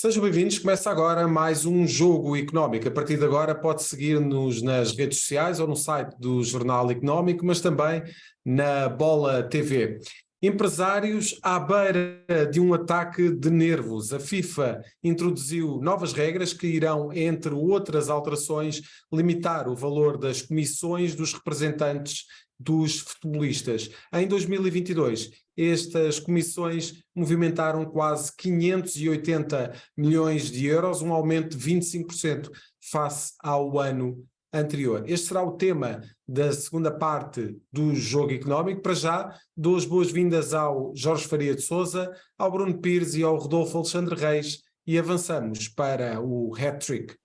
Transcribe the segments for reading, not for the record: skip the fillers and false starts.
Sejam bem-vindos, começa agora mais um Jogo Económico. A partir de agora pode seguir-nos nas redes sociais ou no site do Jornal Económico, mas também na Bola TV. Empresários à beira de um ataque de nervos. A FIFA introduziu novas regras que irão, entre outras alterações, limitar o valor das comissões dos representantes dos futebolistas. Em 2022, estas comissões movimentaram quase 580 milhões de euros, um aumento de 25% face ao ano anterior. Este será o tema da segunda parte do Jogo Económico. Para já, dou as boas-vindas ao Jorge Faria de Sousa, ao Bruno Pires e ao Rodolfo Alexandre Reis e avançamos para o hat-trick.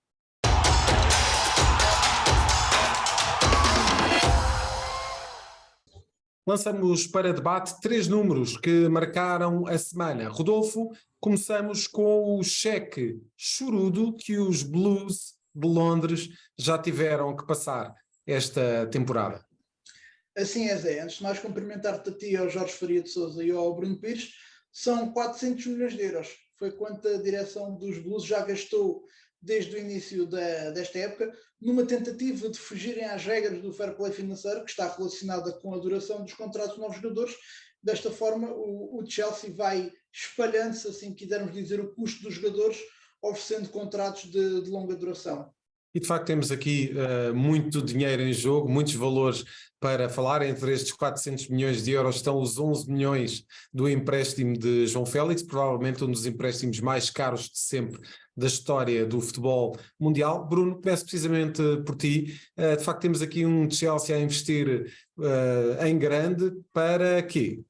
Lançamos para debate 3 números que marcaram a semana. Rodolfo, começamos com o cheque chorudo que os Blues de Londres já tiveram que passar esta temporada. Assim é, Zé. Antes de mais cumprimentar-te a ti, ao Jorge Faria de Sousa e ao Bruno Pires, são 400 milhões de euros. Foi quanto a direção dos Blues já gastou desde o início desta época, numa tentativa de fugirem às regras do fair play financeiro, que está relacionada com a duração dos contratos de novos jogadores. Desta forma, o Chelsea vai espalhando-se, assim quisermos dizer, o custo dos jogadores, oferecendo contratos de longa duração. E de facto temos aqui muito dinheiro em jogo, muitos valores para falar. Entre estes 400 milhões de euros estão os 11 milhões do empréstimo de João Félix, provavelmente um dos empréstimos mais caros de sempre da história do futebol mundial. Bruno, começo precisamente por ti. De facto temos aqui um Chelsea a investir em grande para quê?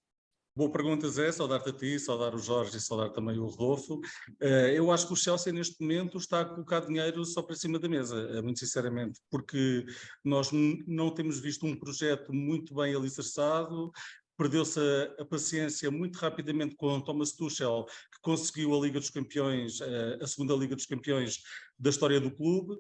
Boa pergunta, Zé. Saudar-te a ti, saudar o Jorge e saudar também o Rodolfo. Eu acho que o Chelsea neste momento está a colocar dinheiro só para cima da mesa, muito sinceramente, porque nós não temos visto um projeto muito bem alicerçado. Perdeu-se a paciência muito rapidamente com Thomas Tuchel, que conseguiu a Liga dos Campeões, a segunda Liga dos Campeões da história do clube.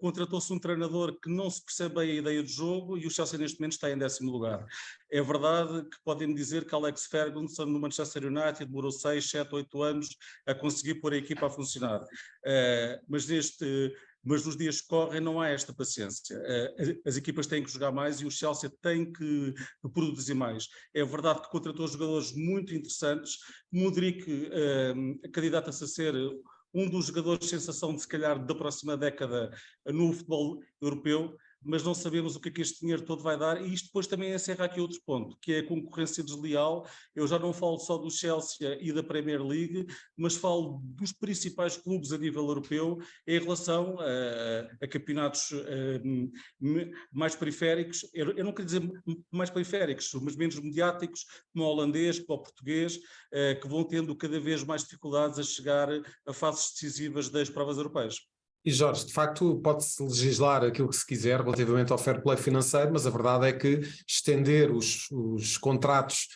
Contratou-se um treinador que não se percebe bem a ideia do jogo e o Chelsea neste momento está em 10º lugar. É verdade que podem dizer que Alex Ferguson no Manchester United demorou 6, 7, 8 anos a conseguir pôr a equipa a funcionar, mas nos dias que correm não há esta paciência. As equipas têm que jogar mais e o Chelsea tem que produzir mais. É verdade que contratou jogadores muito interessantes. Mudryk candidata-se a ser um dos jogadores de sensação de se calhar da próxima década no futebol europeu, mas não sabemos o que é que este dinheiro todo vai dar, e isto depois também encerra aqui outro ponto, que é a concorrência desleal. Eu já não falo só do Chelsea e da Premier League, mas falo dos principais clubes a nível europeu em relação a campeonatos mais periféricos, eu não quero dizer mais periféricos, mas menos mediáticos, como o holandês, como o português, que vão tendo cada vez mais dificuldades a chegar a fases decisivas das provas europeias. E Jorge, de facto pode-se legislar aquilo que se quiser relativamente ao fair play financeiro, mas a verdade é que estender os contratos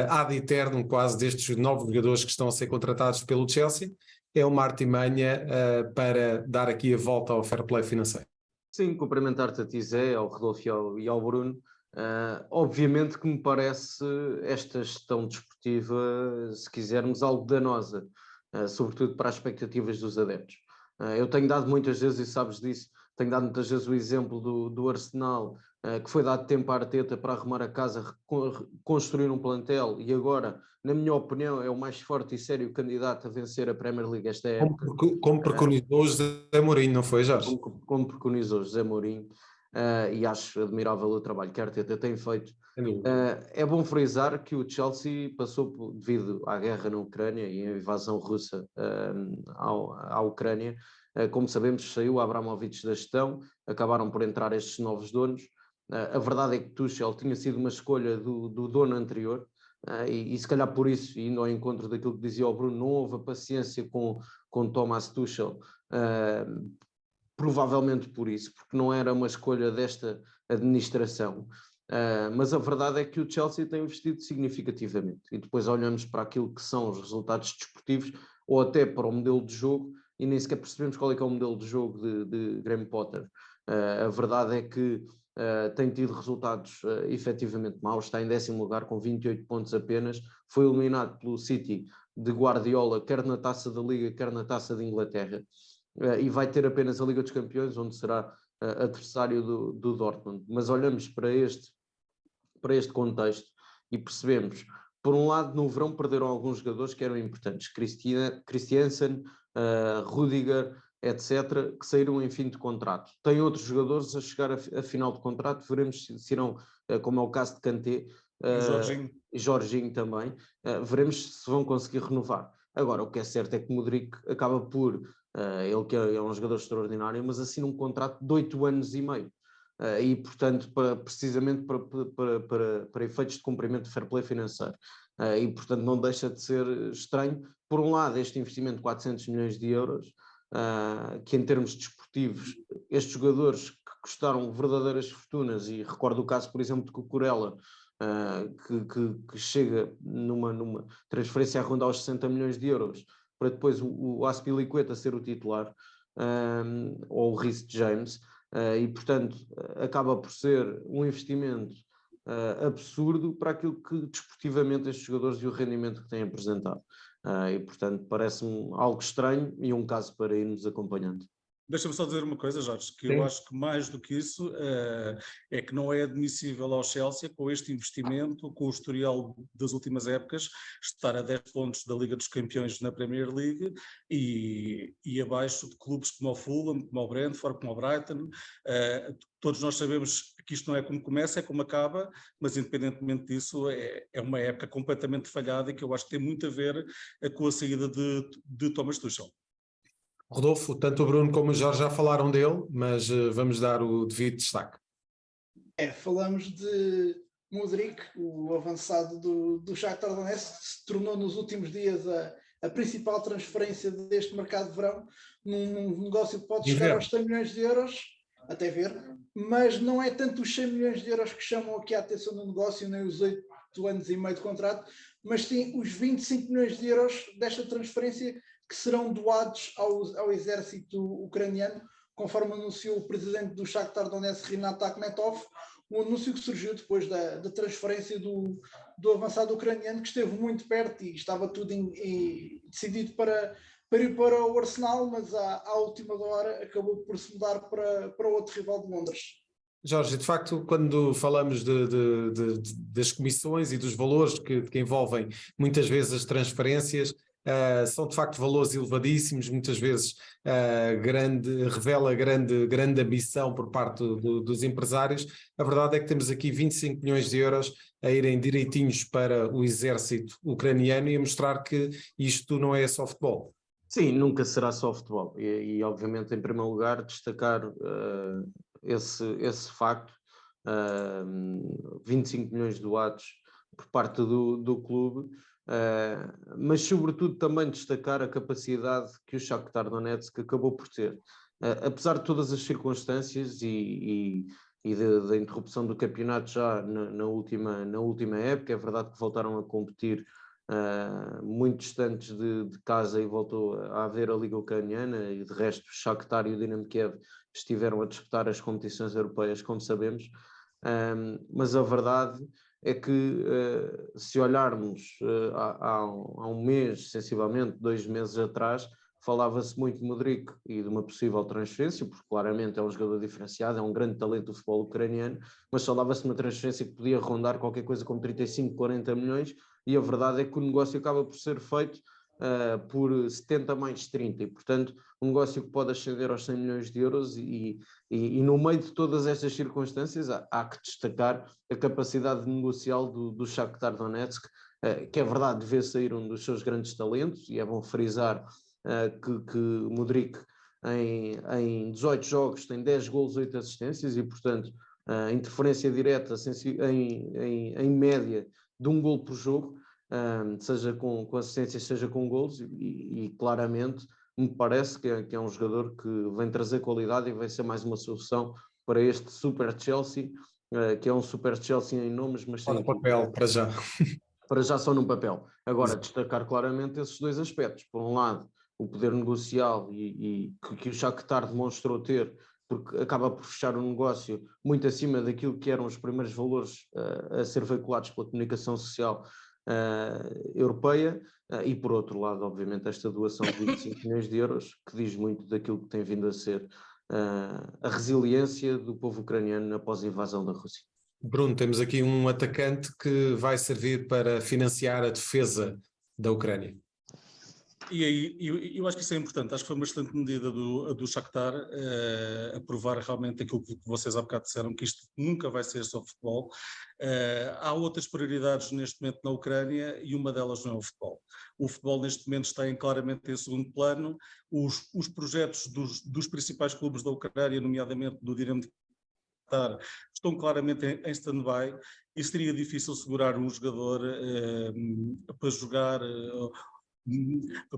ad eternum quase destes novos jogadores que estão a ser contratados pelo Chelsea é uma artimanha para dar aqui a volta ao fair play financeiro. Sim, cumprimentar-te a ti, Zé, ao Rodolfo e ao Bruno. Obviamente que me parece esta gestão desportiva, se quisermos, algo danosa, sobretudo para as expectativas dos adeptos. Eu tenho dado muitas vezes, e sabes disso, tenho dado muitas vezes o exemplo do Arsenal, que foi dado tempo à Arteta para arrumar a casa, construir um plantel, e agora, na minha opinião, é o mais forte e sério candidato a vencer a Premier League esta época. Como preconizou José Mourinho, não foi, Jorge? Como preconizou José Mourinho, e acho admirável o trabalho que a Arteta tem feito. É bom frisar que o Chelsea passou, devido à guerra na Ucrânia e à invasão russa à Ucrânia, como sabemos, saiu Abramovich da gestão, acabaram por entrar estes novos donos. A verdade é que Tuchel tinha sido uma escolha do dono anterior, e se calhar por isso, indo ao encontro daquilo que dizia o Bruno, não houve a paciência com Thomas Tuchel, provavelmente por isso, porque não era uma escolha desta administração. Mas a verdade é que o Chelsea tem investido significativamente, e depois olhamos para aquilo que são os resultados desportivos ou até para o modelo de jogo e nem sequer percebemos qual é que é o modelo de jogo de Graham Potter. A verdade é que tem tido resultados efetivamente maus, está em 10º lugar com 28 pontos apenas, foi eliminado pelo City de Guardiola, quer na Taça da Liga, quer na Taça de Inglaterra, e vai ter apenas a Liga dos Campeões, onde será adversário do Dortmund. Mas olhamos para este contexto e percebemos, por um lado, no verão perderam alguns jogadores que eram importantes, Christiansen, Rudiger, etc., que saíram em fim de contrato. Tem outros jogadores a chegar a final de contrato, veremos se irão, como é o caso de Kanté, e Jorginho também, veremos se vão conseguir renovar. Agora, o que é certo é que Modric acaba por, ele que é um jogador extraordinário, mas assina um contrato de 8 anos e meio. E, portanto, precisamente para efeitos de cumprimento de fair play financeiro. E, portanto, não deixa de ser estranho, por um lado, este investimento de 400 milhões de euros, que em termos desportivos, estes jogadores que custaram verdadeiras fortunas, e recordo o caso, por exemplo, de Cucurella, que chega numa transferência a rondar aos 60 milhões de euros, para depois o Azpilicueta ser o titular, ou o Reece James, e portanto acaba por ser um investimento absurdo para aquilo que desportivamente estes jogadores e o rendimento que têm apresentado. E portanto parece-me algo estranho e um caso para irmos acompanhando. Deixa-me só dizer uma coisa, Jorge, que eu acho que mais do que isso é que não é admissível ao Chelsea, com este investimento, com o historial das últimas épocas, estar a 10 pontos da Liga dos Campeões na Premier League e abaixo de clubes como o Fulham, como o Brentford, como o Brighton. Todos nós sabemos que isto não é como começa, é como acaba, mas independentemente disso é uma época completamente falhada e que eu acho que tem muito a ver com a saída de Thomas Tuchel. Rodolfo, tanto o Bruno como o Jorge já falaram dele, mas vamos dar o devido destaque. Falamos de Modric, o avançado do Shakhtar Donetsk, que se tornou nos últimos dias a principal transferência deste mercado de verão, num negócio que pode chegar aos 100 milhões de euros, até ver, mas não é tanto os 100 milhões de euros que chamam aqui a atenção do negócio, nem os 8 anos e meio de contrato, mas sim os 25 milhões de euros desta transferência que serão doados ao exército ucraniano, conforme anunciou o presidente do Shakhtar Donetsk, Rinat Akhmetov, um anúncio que surgiu depois da transferência do avançado ucraniano, que esteve muito perto e estava tudo decidido para ir para o Arsenal, mas à última hora acabou por se mudar para outro rival de Londres. Jorge, de facto, quando falamos das comissões e dos valores que envolvem muitas vezes as transferências, são de facto valores elevadíssimos, muitas vezes revela grande ambição por parte dos empresários. A verdade é que temos aqui 25 milhões de euros a irem direitinhos para o exército ucraniano e a mostrar que isto não é só futebol. Sim, nunca será só futebol e obviamente em primeiro lugar destacar esse facto, 25 milhões doados por parte do clube, mas sobretudo também destacar a capacidade que o Shakhtar Donetsk acabou por ter. Apesar de todas as circunstâncias e da interrupção do campeonato já na última época, é verdade que voltaram a competir muito distantes de casa e voltou a haver a Liga Ucraniana, e de resto o Shakhtar e o Dinamo Kiev estiveram a disputar as competições europeias, como sabemos, mas a verdade é que se olharmos há um mês, sensivelmente 2 meses atrás, falava-se muito de Modric e de uma possível transferência, porque claramente é um jogador diferenciado, é um grande talento do futebol ucraniano, mas falava-se de uma transferência que podia rondar qualquer coisa como 35, 40 milhões, e a verdade é que o negócio acaba por ser feito por 70 mais 30, e portanto um negócio que pode ascender aos 100 milhões de euros e no meio de todas estas circunstâncias há que destacar a capacidade negocial do Shakhtar Donetsk, que é verdade devia sair um dos seus grandes talentos, e é bom frisar que Modric em 18 jogos tem 10 golos, 8 assistências, e portanto a interferência direta em média de 1 golo por jogo, seja com assistências, seja com golos, e claramente me parece que é um jogador que vem trazer qualidade e vai ser mais uma solução para este Super Chelsea, que é um Super Chelsea em nomes, mas sem papel, para já. Para já só no papel. Agora, destacar claramente esses 2 aspectos. Por um lado, o poder negocial e que o Shakhtar demonstrou ter, porque acaba por fechar um negócio muito acima daquilo que eram os primeiros valores a ser veiculados pela comunicação social europeia, e por outro lado, obviamente, esta doação de 25 milhões de euros, que diz muito daquilo que tem vindo a ser a resiliência do povo ucraniano após a invasão da Rússia. Bruno, temos aqui um atacante que vai servir para financiar a defesa da Ucrânia. E aí, eu acho que isso é importante, acho que foi uma excelente medida do Shakhtar aprovar realmente aquilo que vocês há bocado disseram, que isto nunca vai ser só futebol. Há outras prioridades neste momento na Ucrânia e uma delas não é o futebol. O futebol neste momento está claramente em segundo plano, os projetos dos principais clubes da Ucrânia, nomeadamente do Dinamo de Qatar, estão claramente em stand-by e seria difícil segurar um jogador para jogar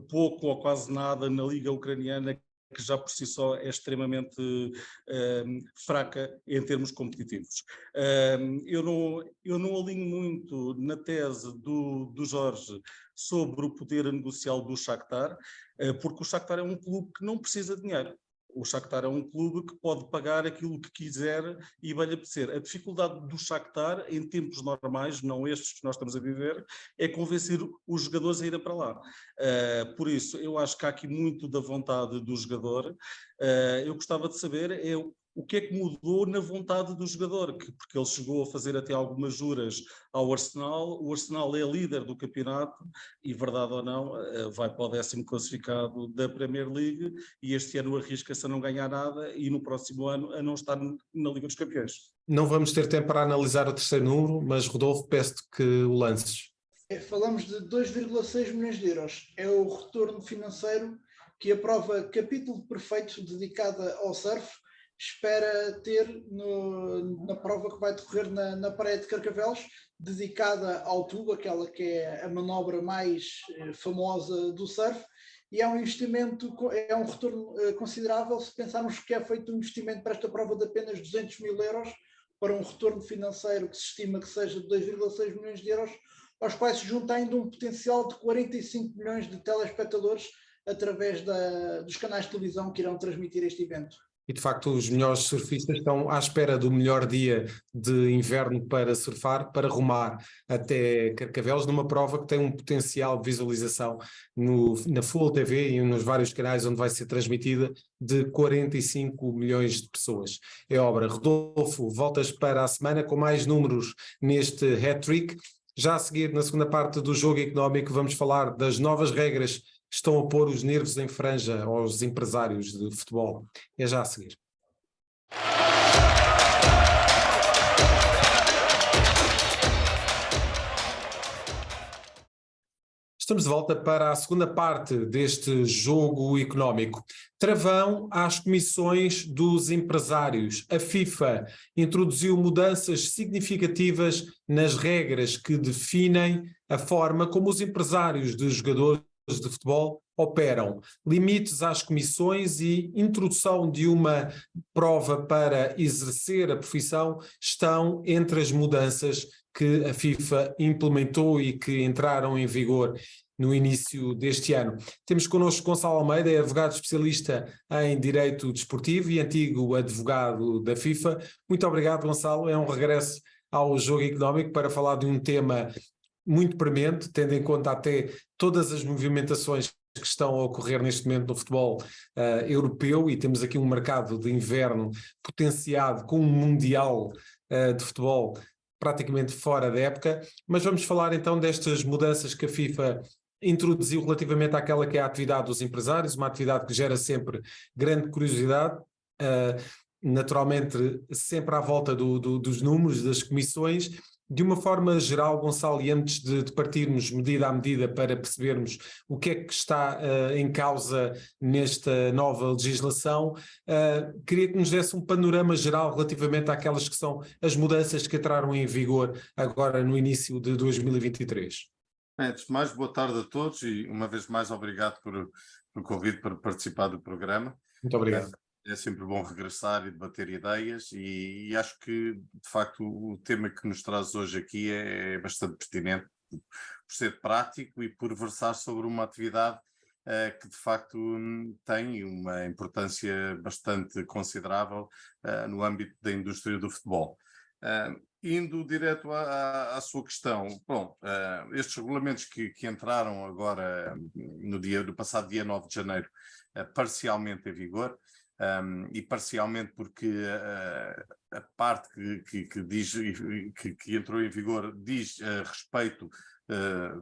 pouco ou quase nada na Liga Ucraniana, que já por si só é extremamente fraca em termos competitivos. Eu não alinho muito na tese do Jorge sobre o poder negocial do Shakhtar, porque o Shakhtar é um clube que não precisa de dinheiro. O Shakhtar é um clube que pode pagar aquilo que quiser e vai-lhe apetecer. A dificuldade do Shakhtar, em tempos normais, não estes que nós estamos a viver, é convencer os jogadores a irem para lá. Por isso, eu acho que há aqui muito da vontade do jogador. Eu gostava de saber o que é que mudou na vontade do jogador, porque ele chegou a fazer até algumas juras ao Arsenal. O Arsenal é líder do campeonato e, verdade ou não, vai para o 10º classificado da Premier League e este ano arrisca-se a não ganhar nada e no próximo ano a não estar na Liga dos Campeões. Não vamos ter tempo para analisar o terceiro número, mas Rodolfo, peço-te que o lances. Falamos de 2,6 milhões de euros. É o retorno financeiro que a prova Capítulo Perfeito, dedicada ao surf, espera ter na prova que vai decorrer na Praia de Carcavelos, dedicada ao tubo, aquela que é a manobra mais famosa do surf, e é um investimento, é um retorno considerável se pensarmos que é feito um investimento para esta prova de apenas 200 mil euros, para um retorno financeiro que se estima que seja de 2,6 milhões de euros, aos quais se junta ainda um potencial de 45 milhões de telespectadores através dos canais de televisão que irão transmitir este evento. E de facto os melhores surfistas estão à espera do melhor dia de inverno para surfar, para rumar até Carcavelos, numa prova que tem um potencial de visualização na Full TV e nos vários canais onde vai ser transmitida de 45 milhões de pessoas. É obra. Rodolfo, voltas para a semana com mais números neste hat-trick. Já a seguir, na segunda parte do Jogo Económico, vamos falar das novas regras que estão a pôr os nervos em franja aos empresários de futebol. É já a seguir. Estamos de volta para a segunda parte deste Jogo Económico. Travão às comissões dos empresários. A FIFA introduziu mudanças significativas nas regras que definem a forma como os empresários de jogadores de futebol operam. Limites às comissões e introdução de uma prova para exercer a profissão estão entre as mudanças que a FIFA implementou e que entraram em vigor no início deste ano. Temos connosco Gonçalo Almeida, é advogado especialista em Direito Desportivo e antigo advogado da FIFA. Muito obrigado, Gonçalo. É um regresso ao Jogo Económico para falar de um tema muito premente, tendo em conta até todas as movimentações que estão a ocorrer neste momento no futebol europeu, e temos aqui um mercado de inverno potenciado com um mundial de futebol praticamente fora da época, mas vamos falar então destas mudanças que a FIFA introduziu relativamente àquela que é a atividade dos empresários, uma atividade que gera sempre grande curiosidade, naturalmente sempre à volta dos números, das comissões. De uma forma geral, Gonçalo, e antes de partirmos medida a medida para percebermos o que é que está em causa nesta nova legislação, queria que nos desse um panorama geral relativamente àquelas que são as mudanças que entraram em vigor agora no início de 2023. Antes de mais, boa tarde a todos e uma vez mais obrigado pelo convite para participar do programa. Muito obrigado. É sempre bom regressar e debater ideias e acho que, de facto, o tema que nos traz hoje aqui é bastante pertinente por ser prático e por versar sobre uma atividade que, de facto, tem uma importância bastante considerável no âmbito da indústria do futebol. indo direto à sua questão, bom, estes regulamentos que entraram agora no passado dia 9 de janeiro, parcialmente em vigor, e parcialmente porque a parte que diz que entrou em vigor diz respeito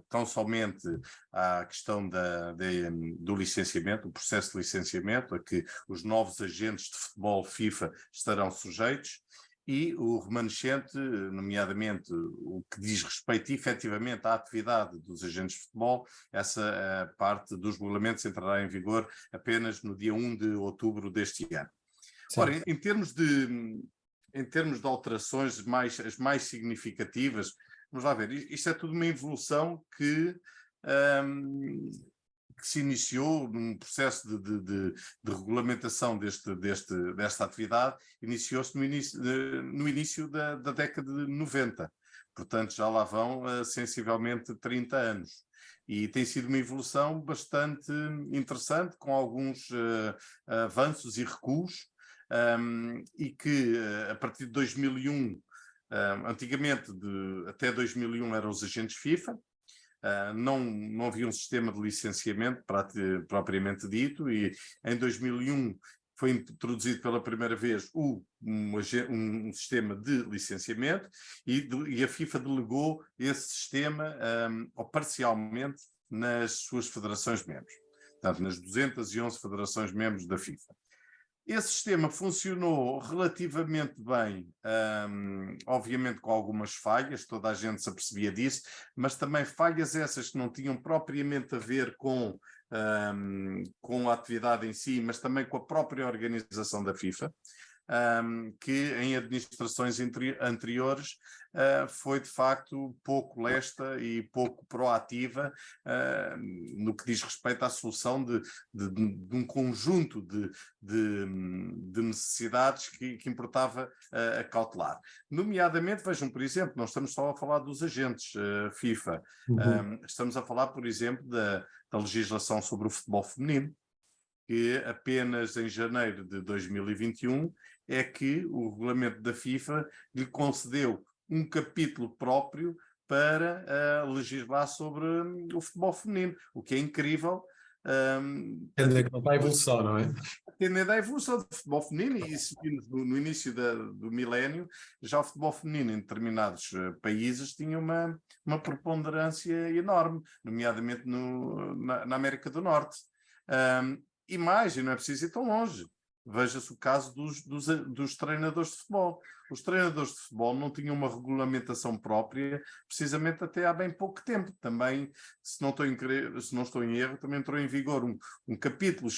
tão somente à questão do licenciamento, o processo de licenciamento, a que os novos agentes de futebol FIFA estarão sujeitos, e o remanescente, nomeadamente o que diz respeito efetivamente à atividade dos agentes de futebol, essa parte dos regulamentos entrará em vigor apenas no dia 1 de outubro deste ano. Sim. Ora, em termos de alterações as mais significativas, vamos lá ver, isto é tudo uma evolução que se iniciou num processo de regulamentação desta atividade, iniciou-se no início da década de 90, portanto já lá vão sensivelmente 30 anos. E tem sido uma evolução bastante interessante, com alguns avanços e recuos, e que a partir de 2001, antigamente até 2001 eram os agentes FIFA, não havia um sistema de licenciamento propriamente dito, e em 2001 foi introduzido pela primeira vez um sistema de licenciamento, e a FIFA delegou esse sistema ou parcialmente nas suas federações membros, portanto nas 211 federações membros da FIFA. Esse sistema funcionou relativamente bem, obviamente com algumas falhas, toda a gente se apercebia disso, mas também falhas essas que não tinham propriamente a ver com a atividade em si, mas também com a própria organização da FIFA, que em administrações anteriores foi de facto pouco lesta e pouco proativa no que diz respeito à solução de um conjunto de necessidades que importava acautelar. Nomeadamente, vejam, por exemplo, nós estamos só a falar dos agentes FIFA, estamos a falar, por exemplo, da legislação sobre o futebol feminino, que apenas em janeiro de 2021 é que o regulamento da FIFA lhe concedeu um capítulo próprio para legislar sobre o futebol feminino, o que é incrível. Tendo a evolução, não é? Tendo a evolução do futebol feminino, e isso no início do milénio, já o futebol feminino em determinados países tinha uma preponderância enorme, nomeadamente na América do Norte. E mais, e não é preciso ir tão longe. Veja-se o caso dos treinadores de futebol. Os treinadores de futebol não tinham uma regulamentação própria, precisamente até há bem pouco tempo. Também, se não estou em erro, também entrou em vigor um capítulo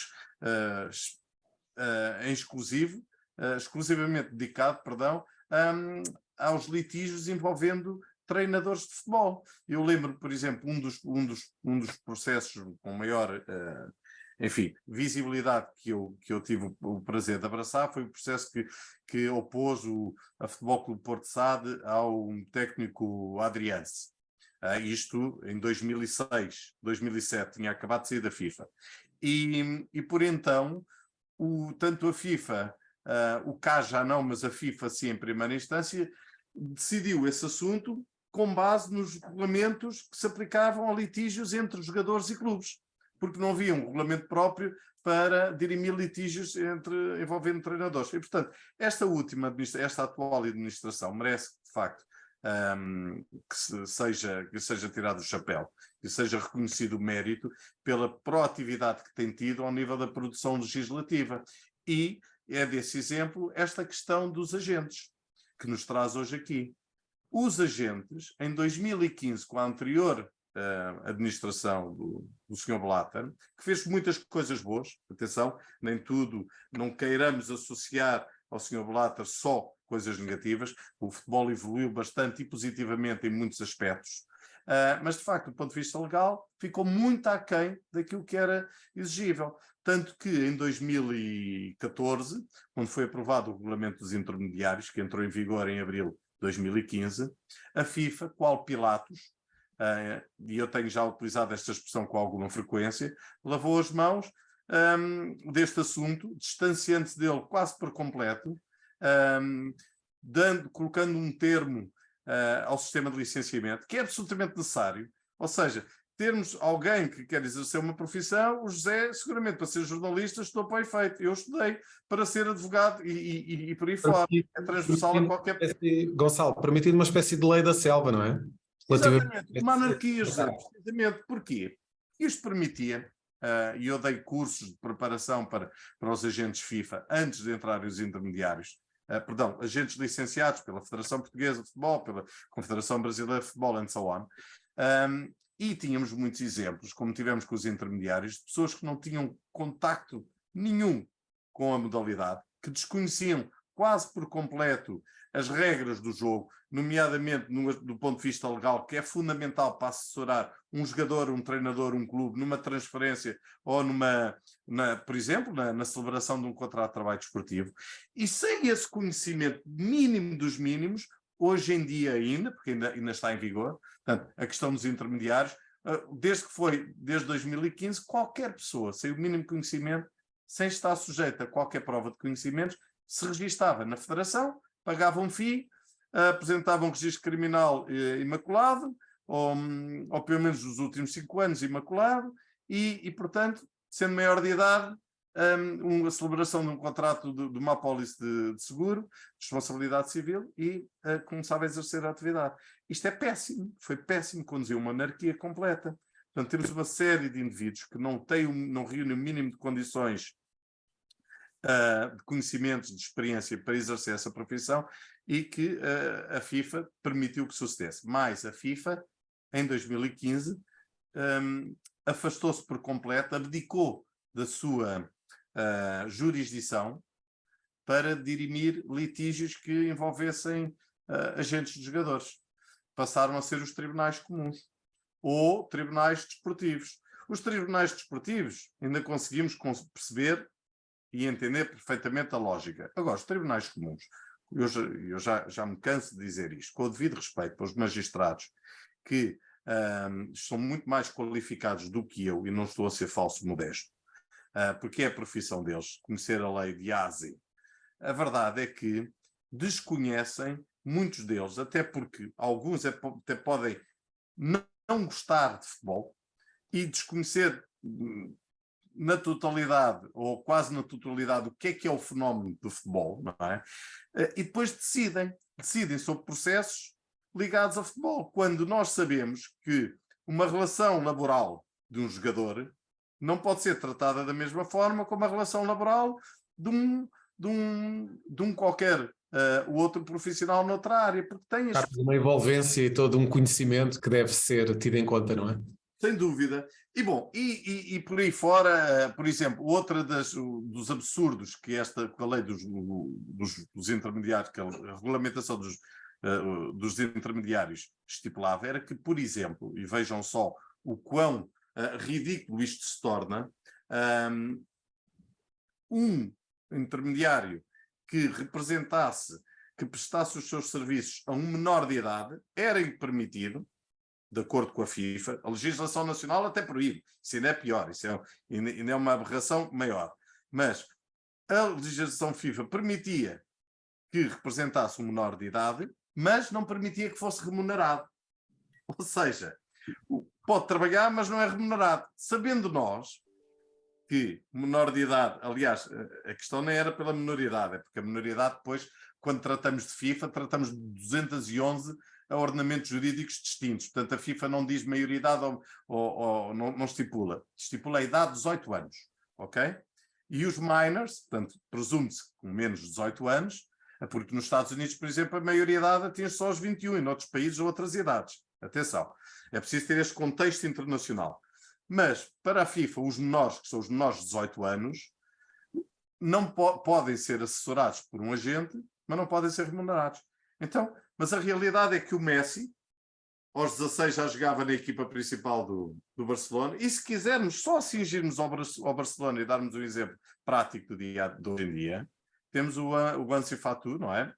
em exclusivamente dedicado, aos litígios envolvendo treinadores de futebol. Eu lembro, por exemplo, um dos processos com maior visibilidade que eu tive o prazer de abraçar foi o processo que opôs a Futebol Clube Porto de Sade ao técnico Adriense. Isto em 2007, tinha acabado de sair da FIFA. E por então, tanto a FIFA, o CAS já não, mas a FIFA sim em primeira instância, decidiu esse assunto com base nos regulamentos que se aplicavam a litígios entre jogadores e clubes, porque não havia um regulamento próprio para dirimir litígios envolvendo treinadores. E, portanto, esta atual administração merece, de facto, que seja tirado o chapéu, que seja reconhecido o mérito pela proatividade que tem tido ao nível da produção legislativa. E é desse exemplo esta questão dos agentes, que nos traz hoje aqui. Os agentes, em 2015, com a anterior administração do Sr. Blatter, que fez muitas coisas boas, atenção, nem tudo, não queiramos associar ao Sr. Blatter só coisas negativas, o futebol evoluiu bastante e positivamente em muitos aspectos, mas de facto, do ponto de vista legal, ficou muito aquém daquilo que era exigível. Tanto que em 2014, quando foi aprovado o regulamento dos intermediários, que entrou em vigor em abril de 2015, a FIFA, qual Pilatos, e eu tenho já utilizado esta expressão com alguma frequência, lavou as mãos deste assunto, distanciando-se dele quase por completo, colocando um termo ao sistema de licenciamento, que é absolutamente necessário. Ou seja, termos alguém que quer exercer uma profissão, o José, seguramente, para ser jornalista, estudou para o efeito. Eu estudei para ser advogado e por aí fora. É transversal a qualquer... Gonçalo, permitindo uma espécie de lei da selva, não é? Exatamente, uma anarquia, José, precisamente. Porquê? Isto permitia, e eu dei cursos de preparação para os agentes FIFA antes de entrarem os intermediários, agentes licenciados pela Federação Portuguesa de Futebol, pela Confederação Brasileira de Futebol, and so on. E tínhamos muitos exemplos, como tivemos com os intermediários, de pessoas que não tinham contacto nenhum com a modalidade, que desconheciam quase por completo as regras do jogo, nomeadamente do ponto de vista legal, que é fundamental para assessorar um jogador, um treinador, um clube, numa transferência ou por exemplo, na celebração de um contrato de trabalho desportivo. E sem esse conhecimento mínimo dos mínimos, hoje em dia ainda, porque ainda está em vigor, portanto, a questão dos intermediários, desde 2015, qualquer pessoa sem o mínimo conhecimento, sem estar sujeita a qualquer prova de conhecimentos, se registava na Federação, pagava um FII, apresentava um registro criminal imaculado, ou pelo menos nos últimos 5 anos imaculado, e portanto, sendo maior de idade, a celebração de um contrato de uma apólice de seguro, de responsabilidade civil, e começava a exercer a atividade. Isto é péssimo, foi péssimo, conduziu uma anarquia completa. Portanto, temos uma série de indivíduos que não reúnem o mínimo de condições de conhecimentos, de experiência para exercer essa profissão, e que a FIFA permitiu que sucedesse. Mas a FIFA, em 2015, afastou-se por completo, abdicou da sua jurisdição para dirimir litígios que envolvessem agentes de jogadores. Passaram a ser os tribunais comuns ou tribunais desportivos. Os tribunais desportivos ainda conseguimos perceber e entender perfeitamente a lógica. Agora, os tribunais comuns, eu já me canso de dizer isto, com o devido respeito para os magistrados, que são muito mais qualificados do que eu, e não estou a ser falso modesto, porque é a profissão deles, conhecer a lei de ASI. A verdade é que desconhecem, muitos deles, até porque alguns até podem não gostar de futebol e desconhecer na totalidade, ou quase na totalidade, o que é o fenómeno do futebol, não é? E depois decidem sobre processos ligados ao futebol, quando nós sabemos que uma relação laboral de um jogador não pode ser tratada da mesma forma como a relação laboral de um qualquer outro profissional noutra área, porque tem uma envolvência e todo um conhecimento que deve ser tido em conta, não é? Sem dúvida. E bom, e por aí fora, por exemplo, outra dos absurdos que a lei dos intermediários, que a regulamentação dos intermediários estipulava, era que, por exemplo, e vejam só o quão ridículo isto se torna, um intermediário que que prestasse os seus serviços a um menor de idade, era permitido, de acordo com a FIFA, a legislação nacional até proíbe, isso ainda é pior, isso ainda é uma aberração maior, mas a legislação FIFA permitia que representasse um menor de idade, mas não permitia que fosse remunerado. Ou seja, pode trabalhar, mas não é remunerado. Sabendo nós que menor de idade, aliás, a questão não era pela minoridade, é porque a minoridade depois, quando tratamos de FIFA, tratamos de 211 ordenamentos jurídicos distintos. Portanto, a FIFA não diz maioridade ou não estipula. Estipula a idade de 18 anos, ok? E os minors, portanto, presume-se com menos de 18 anos, porque nos Estados Unidos, por exemplo, a maioridade atinge só os 21, e noutros países outras idades. Atenção, é preciso ter este contexto internacional. Mas, para a FIFA, os menores, que são os menores de 18 anos, não podem ser assessorados por um agente, mas não podem ser remunerados. Então, mas a realidade é que o Messi, aos 16 já jogava na equipa principal do Barcelona, e se quisermos só cingirmos ao Barcelona e darmos um exemplo prático de hoje em dia, temos o Ansu Fati, não é?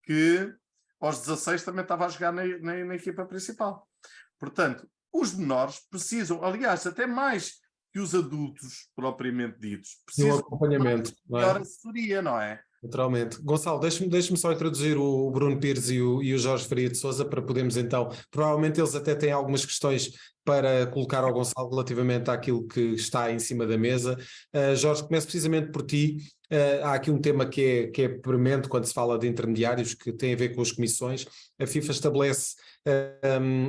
Que aos 16 também estava a jogar na equipa principal. Portanto, os menores precisam, aliás, até mais que os adultos propriamente ditos, precisam de um acompanhamento, de melhor assessoria, não é? Naturalmente. Gonçalo, deixa-me só introduzir o Bruno Pires e o Jorge Faria de Sousa para podermos então, provavelmente eles até têm algumas questões para colocar ao Gonçalo relativamente àquilo que está em cima da mesa. Jorge, começo precisamente por ti. Há aqui um tema que é premente quando se fala de intermediários, que tem a ver com as comissões. A FIFA estabelece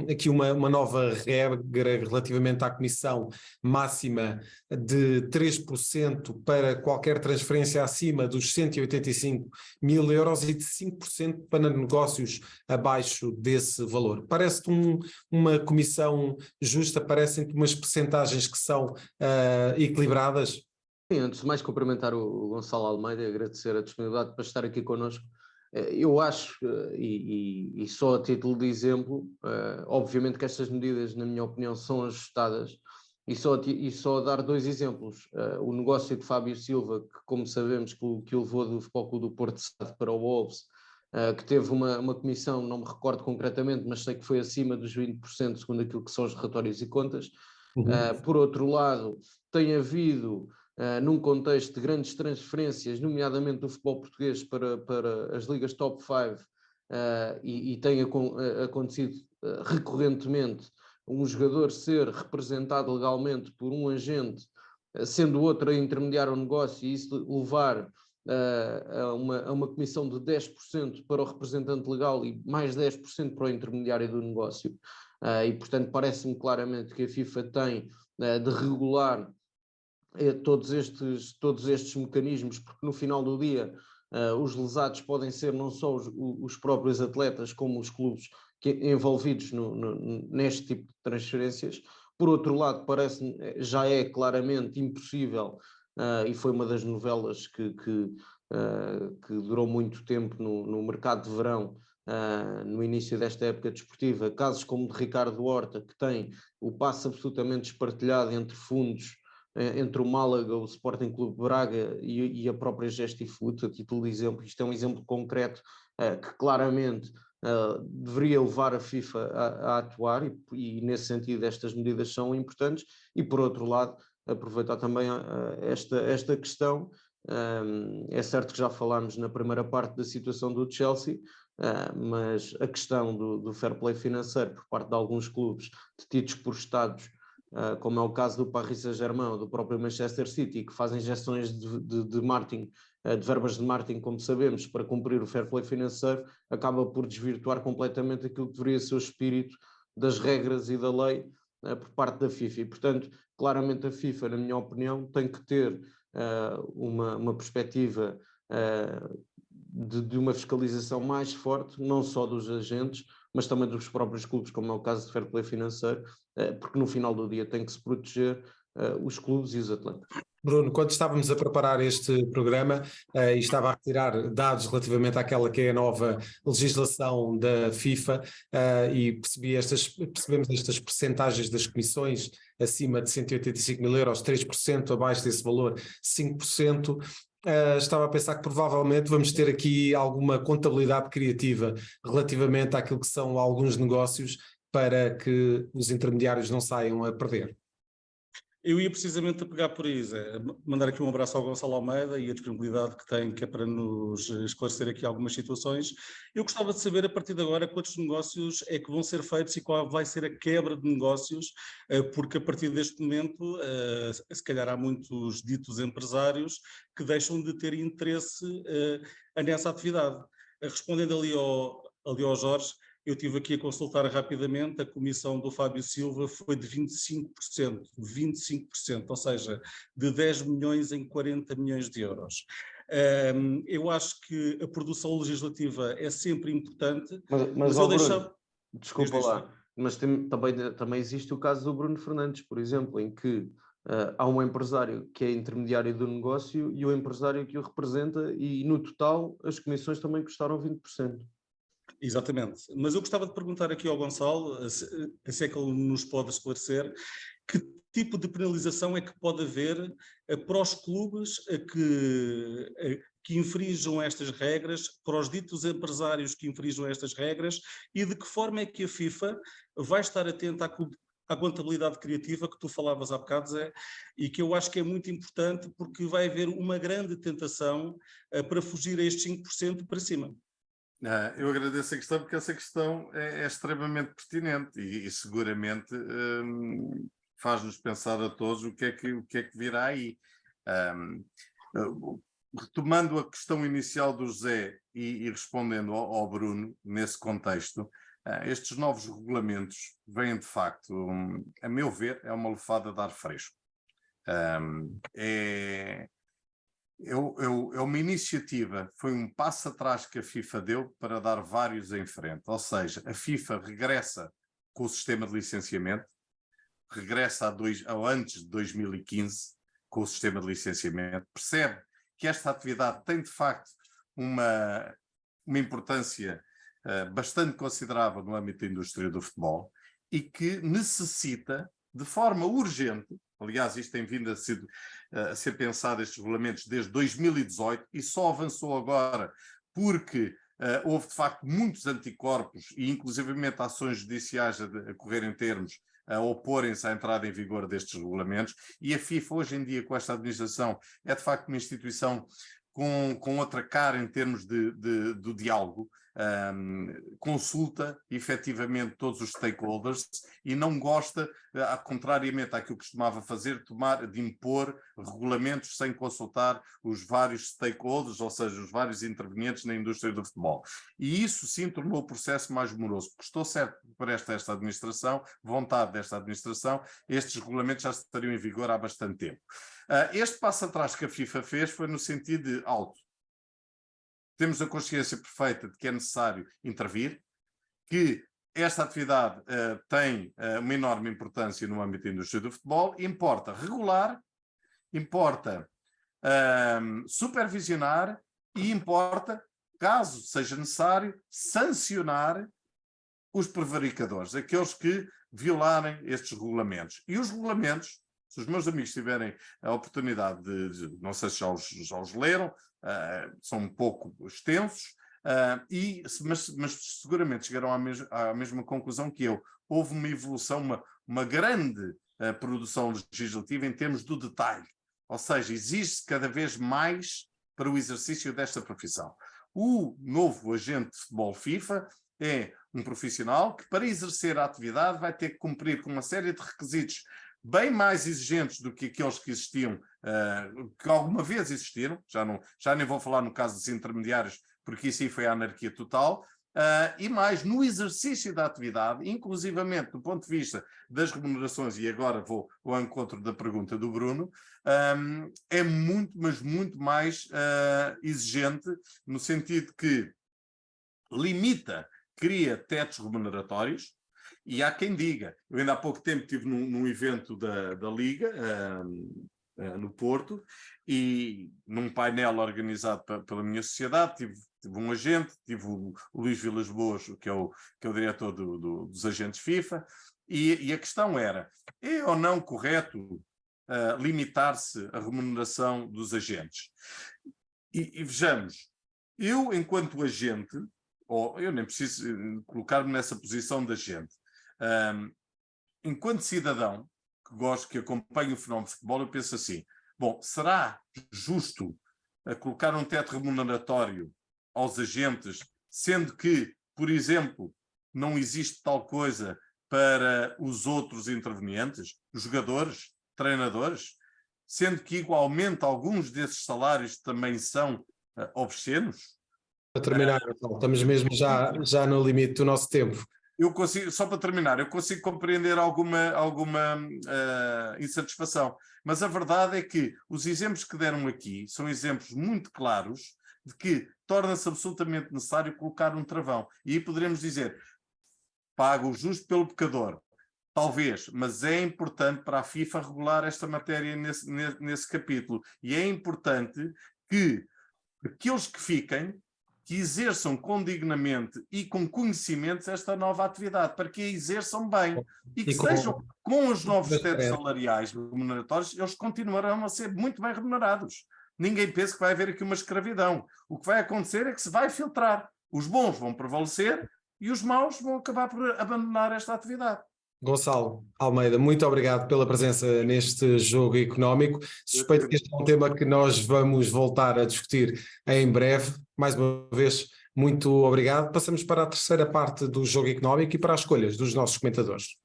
aqui uma nova regra relativamente à comissão máxima de 3% para qualquer transferência acima dos 185 mil euros e de 5% para negócios abaixo desse valor. Parece-te uma comissão justa? Parecem-te umas percentagens que são equilibradas? Sim, antes de mais cumprimentar o Gonçalo Almeida e agradecer a disponibilidade para estar aqui connosco. Eu acho, e só a título de exemplo, obviamente que estas medidas, na minha opinião, são ajustadas, e só dar 2 exemplos. O negócio de Fábio Silva, que como sabemos que o levou do Futebol Clube do Porto para o Wolves, que teve uma comissão, não me recordo concretamente, mas sei que foi acima dos 20%, segundo aquilo que são os relatórios e contas. Por outro lado, tem havido, num contexto de grandes transferências, nomeadamente do futebol português para as ligas top 5, e tem acontecido recorrentemente um jogador ser representado legalmente por um agente, sendo outro a intermediar o negócio, e isso levar a uma comissão de 10% para o representante legal e mais 10% para o intermediário do negócio. E portanto parece-me claramente que a FIFA tem de regular todos estes mecanismos, porque no final do dia os lesados podem ser não só os próprios atletas, como os clubes envolvidos neste tipo de transferências. Por outro lado, parece-me já é claramente impossível, e foi uma das novelas que durou muito tempo no mercado de verão, no início desta época desportiva, casos como o de Ricardo Horta, que tem o passe absolutamente espartilhado entre fundos, entre o Málaga, o Sporting Clube de Braga e a própria Gestifoot, a título de exemplo. Isto é um exemplo concreto que claramente deveria levar a FIFA a atuar, e nesse sentido estas medidas são importantes. E por outro lado, aproveitar também esta questão. É certo que já falámos na primeira parte da situação do Chelsea, mas a questão do fair play financeiro por parte de alguns clubes detidos por Estados, como é o caso do Paris Saint-Germain ou do próprio Manchester City, que fazem gestões de marketing, de verbas de marketing, como sabemos, para cumprir o fair play financeiro, acaba por desvirtuar completamente aquilo que deveria ser o espírito das regras e da lei por parte da FIFA. E, portanto, claramente a FIFA, na minha opinião, tem que ter uma perspectiva de uma fiscalização mais forte, não só dos agentes, mas também dos próprios clubes, como é o caso de fair play financeiro, porque no final do dia tem que se proteger os clubes e os atletas. Bruno, quando estávamos a preparar este programa e estava a retirar dados relativamente àquela que é a nova legislação da FIFA, e percebemos estas percentagens das comissões acima de 185 mil euros, 3%, abaixo desse valor, 5%. Estava a pensar que provavelmente vamos ter aqui alguma contabilidade criativa relativamente àquilo que são alguns negócios para que os intermediários não saiam a perder. Eu ia precisamente pegar por aí, Zé, mandar aqui um abraço ao Gonçalo Almeida e a disponibilidade que tem, que é para nos esclarecer aqui algumas situações. Eu gostava de saber, a partir de agora, quantos negócios é que vão ser feitos e qual vai ser a quebra de negócios, porque a partir deste momento, se calhar há muitos ditos empresários que deixam de ter interesse nessa atividade. Respondendo ali ao Jorge, eu estive aqui a consultar rapidamente, a comissão do Fábio Silva foi de 25%, ou seja, de 10 milhões em 40 milhões de euros. Eu acho que a produção legislativa é sempre importante, mas eu deixava... Desculpa diz. lá, mas também existe o caso do Bruno Fernandes, por exemplo, em que há um empresário que é intermediário do negócio e o empresário que o representa, e no total as comissões também custaram 20%. Exatamente, mas eu gostava de perguntar aqui ao Gonçalo, se é que ele nos pode esclarecer, que tipo de penalização é que pode haver para os clubes que infringam estas regras, para os ditos empresários que infringam estas regras, e de que forma é que a FIFA vai estar atenta à contabilidade criativa que tu falavas há bocado, Zé, e que eu acho que é muito importante porque vai haver uma grande tentação para fugir a estes 5% para cima. Eu agradeço a questão porque essa questão é extremamente pertinente e seguramente faz-nos pensar a todos o que é que virá aí. Retomando a questão inicial do José e respondendo ao Bruno, nesse contexto, estes novos regulamentos vêm de facto, a meu ver, é uma lufada de ar fresco. É uma iniciativa, foi um passo atrás que a FIFA deu para dar vários em frente. Ou seja, a FIFA regressa com o sistema de licenciamento, regressa ao antes de 2015 com o sistema de licenciamento, percebe que esta atividade tem de facto uma importância bastante considerável no âmbito da indústria do futebol e que necessita, de forma urgente, aliás, isto tem vindo a ser pensado, estes regulamentos, desde 2018 e só avançou agora porque houve, de facto, muitos anticorpos e, inclusivamente, ações judiciais a correr em termos a oporem-se à entrada em vigor destes regulamentos. E a FIFA, hoje em dia, com esta administração, é, de facto, uma instituição com outra cara em termos do diálogo, consulta efetivamente todos os stakeholders e não gosta, contrariamente àquilo que costumava fazer, de impor regulamentos sem consultar os vários stakeholders, ou seja, os vários intervenientes na indústria do futebol. E isso sim tornou o processo mais moroso. Estou certo por esta administração, vontade desta administração, estes regulamentos já estariam em vigor há bastante tempo. Este passo atrás que a FIFA fez foi no sentido de temos a consciência perfeita de que é necessário intervir, que esta atividade tem uma enorme importância no âmbito da indústria do futebol, importa regular, importa supervisionar e importa, caso seja necessário, sancionar os prevaricadores, aqueles que violarem estes regulamentos. E os regulamentos, se os meus amigos tiverem a oportunidade não sei se já os leram, são um pouco extensos, mas seguramente chegarão à mesma conclusão que eu. Houve uma evolução, uma grande produção legislativa em termos do detalhe. Ou seja, exige-se cada vez mais para o exercício desta profissão. O novo agente de futebol FIFA é um profissional que, para exercer a atividade, vai ter que cumprir com uma série de requisitos bem mais exigentes do que aqueles que existiam, que alguma vez existiram, já nem vou falar no caso dos intermediários, porque isso aí foi a anarquia total, e mais no exercício da atividade, inclusivamente do ponto de vista das remunerações, e agora vou ao encontro da pergunta do Bruno, é muito, mas muito mais exigente, no sentido que cria tetos remuneratórios. E há quem diga, eu ainda há pouco tempo estive num evento da Liga, no Porto, e num painel organizado pela minha sociedade, tive um agente, tive o Luís Vilas Boas, que é o diretor dos agentes FIFA, e a questão era, é ou não correto limitar-se a remuneração dos agentes? E vejamos, eu enquanto agente, ou eu nem preciso colocar-me nessa posição de agente, enquanto cidadão que acompanha o fenómeno de futebol, eu penso assim, bom, será justo colocar um teto remuneratório aos agentes, sendo que, por exemplo, não existe tal coisa para os outros intervenientes, os jogadores, treinadores, sendo que igualmente alguns desses salários também são obscenos? Para terminar, estamos mesmo já no limite do nosso tempo. Só para terminar, eu consigo compreender alguma insatisfação, mas a verdade é que os exemplos que deram aqui são exemplos muito claros de que torna-se absolutamente necessário colocar um travão. E aí poderemos dizer, paga o justo pelo pecador. Talvez, mas é importante para a FIFA regular esta matéria nesse capítulo. E é importante que aqueles que fiquem, que exerçam com dignamente e com conhecimento esta nova atividade, para que a exerçam bem e que sejam, com os novos tetos salariais remuneratórios, eles continuarão a ser muito bem remunerados. Ninguém pensa que vai haver aqui uma escravidão. O que vai acontecer é que se vai filtrar. Os bons vão prevalecer e os maus vão acabar por abandonar esta atividade. Gonçalo Almeida, muito obrigado pela presença neste jogo económico. Suspeito que este é um tema que nós vamos voltar a discutir em breve. Mais uma vez, muito obrigado. Passamos para a terceira parte do jogo económico e para as escolhas dos nossos comentadores.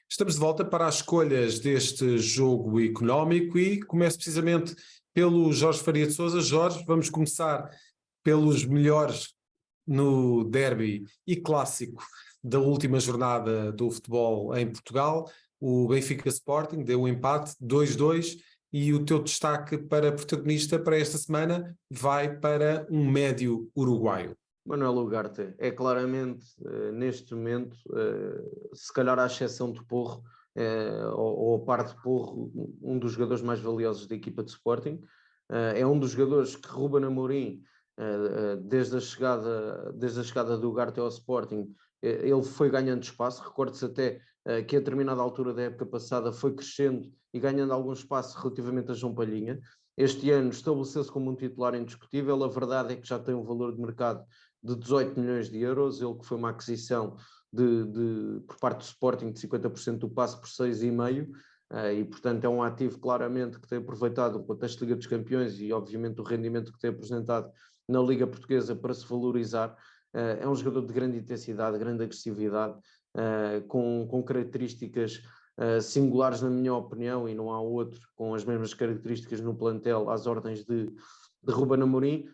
Estamos de volta para as escolhas deste jogo económico e começo precisamente pelo Jorge Faria de Sousa. Jorge, vamos começar pelos melhores no derby e clássico da última jornada do futebol em Portugal. O Benfica Sporting deu um empate 2-2 e o teu destaque para protagonista para esta semana vai para um médio uruguaio. Manuel Ugarte é claramente, neste momento, se calhar à exceção de Porro, ou a par de Porro, um dos jogadores mais valiosos da equipa de Sporting. É um dos jogadores que Ruben Amorim, desde a chegada do Ugarte ao Sporting, ele foi ganhando espaço. Recorde-se até que a determinada altura da época passada foi crescendo e ganhando algum espaço relativamente a João Palhinha. Este ano estabeleceu-se como um titular indiscutível. A verdade é que já tem um valor de mercado de 18 milhões de euros, ele que foi uma aquisição por parte do Sporting de 50% do passe por 6,5, e portanto é um ativo claramente que tem aproveitado o contexto da Liga dos Campeões e obviamente o rendimento que tem apresentado na Liga Portuguesa para se valorizar. É um jogador de grande intensidade, grande agressividade, com características singulares na minha opinião, e não há outro com as mesmas características no plantel às ordens de Ruben Amorim.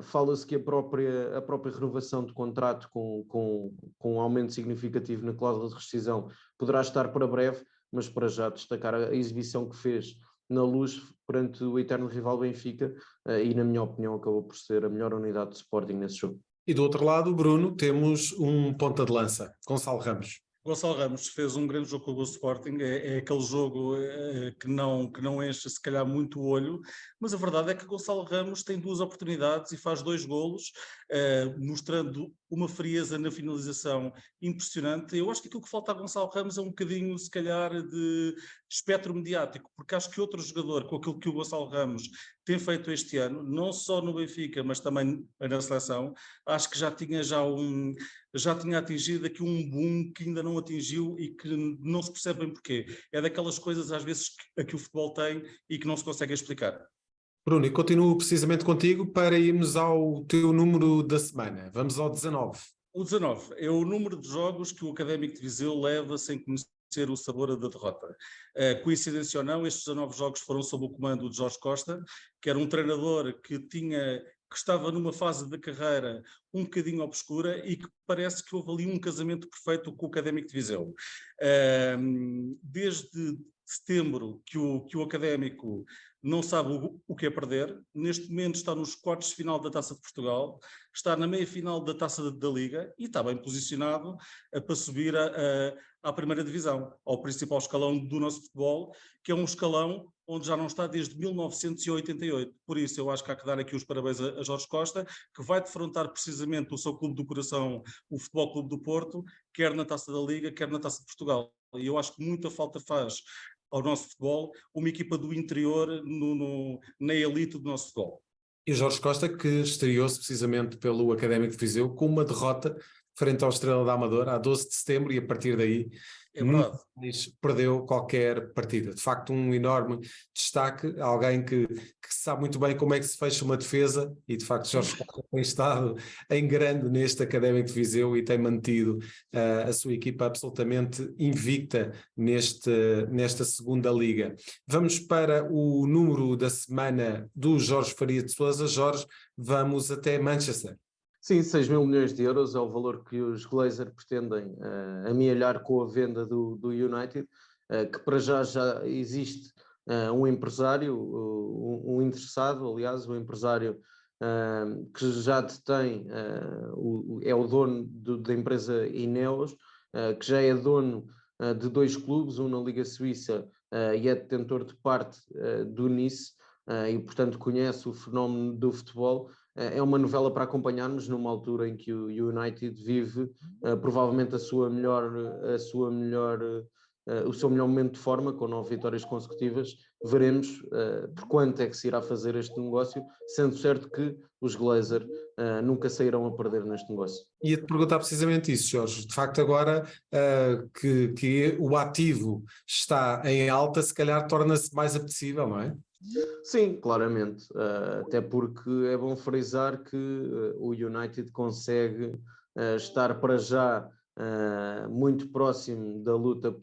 Fala-se que a própria renovação de contrato com um aumento significativo na cláusula de rescisão poderá estar para breve, mas para já destacar a exibição que fez na Luz perante o eterno rival Benfica, e na minha opinião acabou por ser a melhor unidade de Sporting nesse jogo. E do outro lado, Bruno, temos um ponta de lança, Gonçalo Ramos. Gonçalo Ramos fez um grande jogo com o Sporting, é aquele jogo que não enche se calhar muito o olho, mas a verdade é que Gonçalo Ramos tem 2 oportunidades e faz 2 golos, mostrando uma frieza na finalização impressionante. Eu acho que aquilo que falta a Gonçalo Ramos é um bocadinho, se calhar, de espectro mediático, porque acho que outro jogador, com aquilo que o Gonçalo Ramos tem feito este ano, não só no Benfica, mas também na seleção, acho que já tinha atingido aqui um boom que ainda não atingiu e que não se percebe bem porquê. É daquelas coisas às vezes que o futebol tem e que não se consegue explicar. Bruno, e continuo precisamente contigo para irmos ao teu número da semana. Vamos ao 19. O 19 é o número de jogos que o Académico de Viseu leva sem conhecer o sabor da derrota. Coincidência ou não, estes 19 jogos foram sob o comando de Jorge Costa, que era um treinador que estava numa fase da carreira um bocadinho obscura e que parece que houve ali um casamento perfeito com o Académico de Viseu. Desde setembro que o Académico não sabe o que é perder. Neste momento está nos quartos de final da Taça de Portugal, está na meia-final da Taça da Liga e está bem posicionado para subir à primeira divisão, ao principal escalão do nosso futebol, que é um escalão onde já não está desde 1988. Por isso eu acho que há que dar aqui os parabéns a Jorge Costa, que vai defrontar precisamente o seu clube do coração, o Futebol Clube do Porto, quer na Taça da Liga, quer na Taça de Portugal. E eu acho que muita falta faz ao nosso futebol uma equipa do interior na elite do nosso futebol. E o Jorge Costa, que estreou-se precisamente pelo Académico de Viseu com uma derrota frente ao Estrela da Amadora a 12 de setembro e a partir daí perdeu qualquer partida. De facto, um enorme destaque, alguém que sabe muito bem como é que se fecha uma defesa e de facto Jorge Costa tem estado em grande neste Académico de Viseu e tem mantido a sua equipa absolutamente invicta nesta segunda liga. Vamos para o número da semana do Jorge Faria de Sousa. Jorge, vamos até Manchester. Sim, 6 mil milhões de euros é o valor que os Glazers pretendem amealhar com a venda do United, que para já existe um empresário, um interessado, aliás, um empresário que já detém, é o dono da empresa Ineos, que já é dono de 2 clubes, um na Liga Suíça e é detentor de parte do Nice, e portanto conhece o fenómeno do futebol. É uma novela para acompanharmos numa altura em que o United vive provavelmente a sua melhor o seu melhor momento de forma, com 9 vitórias consecutivas. Veremos por quanto é que se irá fazer este negócio, sendo certo que os Glazers nunca sairão a perder neste negócio. Ia-te perguntar precisamente isso, Jorge. De facto, agora que o ativo está em alta, se calhar torna-se mais apetecível, não é? Sim, claramente, até porque é bom frisar que o United consegue estar para já muito próximo da luta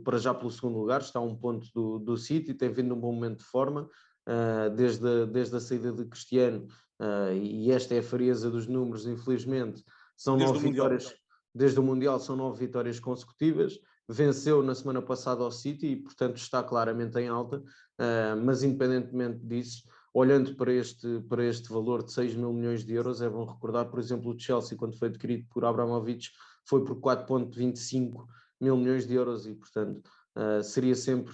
para já pelo segundo lugar, está a um ponto do City, tem vindo um bom momento de forma, desde a saída de Cristiano, e esta é a frieza dos números, infelizmente, são 9 vitórias, desde o Mundial são 9 vitórias consecutivas, venceu na semana passada ao City e portanto está claramente em alta, mas independentemente disso, olhando para este valor de 6 mil milhões de euros, é bom recordar, por exemplo, o Chelsea, quando foi adquirido por Abramovich, foi por 4,25 mil milhões de euros e, portanto, seria sempre,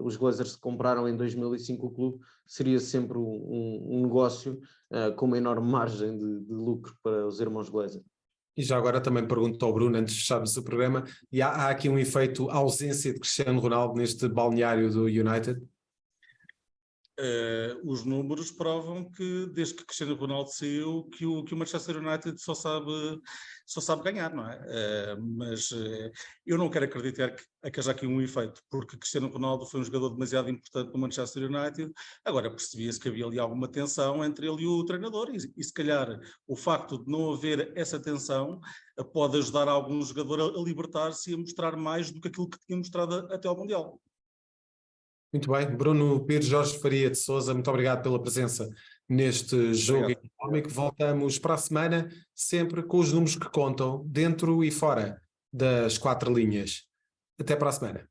os Glazers que compraram em 2005 o clube, seria sempre um negócio com uma enorme margem de lucro para os irmãos Glazer. E já agora também pergunto ao Bruno, antes de fecharmos o programa, e há aqui um efeito ausência de Cristiano Ronaldo neste balneário do United? Os números provam que desde que Cristiano Ronaldo saiu que o Manchester United só sabe ganhar, não é? Mas eu não quero acreditar que haja aqui um efeito, porque Cristiano Ronaldo foi um jogador demasiado importante no Manchester United. Agora percebia-se que havia ali alguma tensão entre ele e o treinador e se calhar o facto de não haver essa tensão pode ajudar algum jogador a libertar-se e a mostrar mais do que aquilo que tinha mostrado até ao Mundial. Muito bem, Bruno Pires, Jorge Faria de Sousa, muito obrigado pela presença neste jogo económico. Voltamos para a semana, sempre com os números que contam, dentro e fora das 4 linhas. Até para a semana.